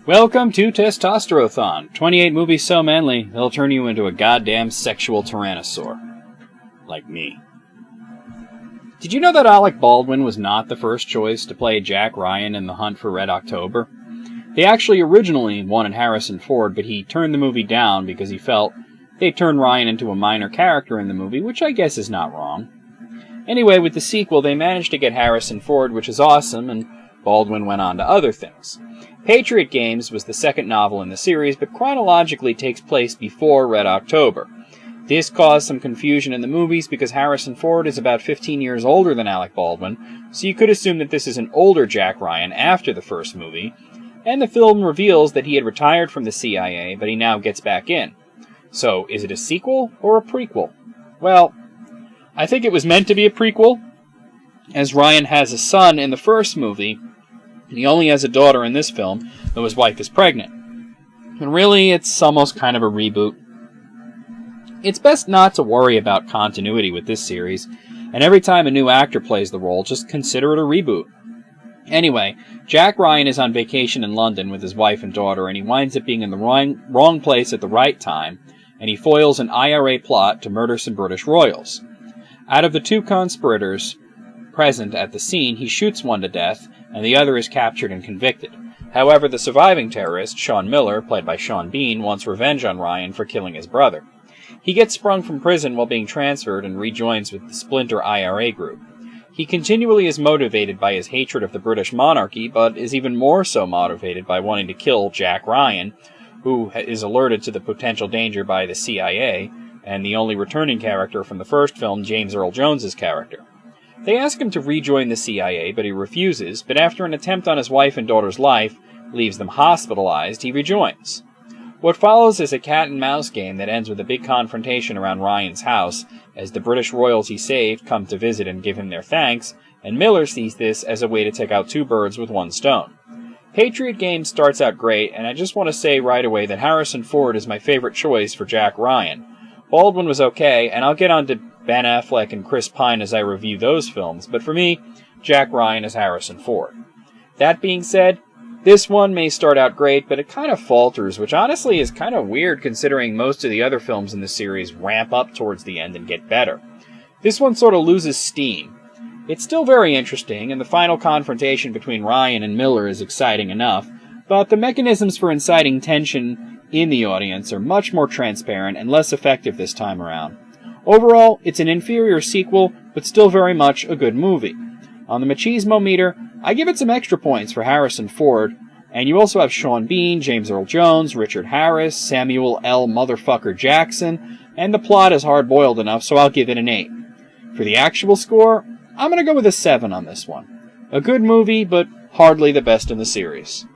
Welcome to Testosterothon. 28 movies so manly, they'll turn you into a goddamn sexual tyrannosaur. Like me. Did you know that Alec Baldwin was not the first choice to play Jack Ryan in The Hunt for Red October? They actually originally wanted Harrison Ford, but he turned the movie down because he felt they'd turn Ryan into a minor character in the movie, which I guess is not wrong. Anyway, with the sequel, they managed to get Harrison Ford, which is awesome, and Baldwin went on to other things. Patriot Games was the second novel in the series, but chronologically takes place before Red October. This caused some confusion in the movies because Harrison Ford is about 15 years older than Alec Baldwin, so you could assume that this is an older Jack Ryan after the first movie, and the film reveals that he had retired from the CIA, but he now gets back in. So, is it a sequel or a prequel? Well, I think it was meant to be a prequel, as Ryan has a son in the first movie, and he only has a daughter in this film, though his wife is pregnant. And really, it's almost kind of a reboot. It's best not to worry about continuity with this series, and every time a new actor plays the role, just consider it a reboot. Anyway, Jack Ryan is on vacation in London with his wife and daughter, and he winds up being in the wrong place at the right time, and he foils an IRA plot to murder some British royals. Out of the two conspirators present at the scene, he shoots one to death, and the other is captured and convicted. However, the surviving terrorist, Sean Miller, played by Sean Bean, wants revenge on Ryan for killing his brother. He gets sprung from prison while being transferred and rejoins with the splinter IRA group. He continually is motivated by his hatred of the British monarchy, but is even more so motivated by wanting to kill Jack Ryan, who is alerted to the potential danger by the CIA, and the only returning character from the first film, James Earl Jones's character. They ask him to rejoin the CIA, but he refuses, but after an attempt on his wife and daughter's life leaves them hospitalized, he rejoins. What follows is a cat-and-mouse game that ends with a big confrontation around Ryan's house, as the British royals he saved come to visit and give him their thanks, and Miller sees this as a way to take out two birds with one stone. Patriot Games starts out great, and I just want to say right away that Harrison Ford is my favorite choice for Jack Ryan. Baldwin was okay, and I'll get on to Ben Affleck and Chris Pine as I review those films, but for me, Jack Ryan is Harrison Ford. That being said, this one may start out great, but it kind of falters, which honestly is kind of weird considering most of the other films in the series ramp up towards the end and get better. This one sort of loses steam. It's still very interesting, and the final confrontation between Ryan and Miller is exciting enough, but the mechanisms for inciting tension in the audience are much more transparent and less effective this time around. Overall, it's an inferior sequel, but still very much a good movie. On the machismo meter, I give it some extra points for Harrison Ford, and you also have Sean Bean, James Earl Jones, Richard Harris, Samuel L. Motherfucker Jackson, and the plot is hard-boiled enough, so I'll give it an 8. For the actual score, I'm going to go with a 7 on this one. A good movie, but hardly the best in the series.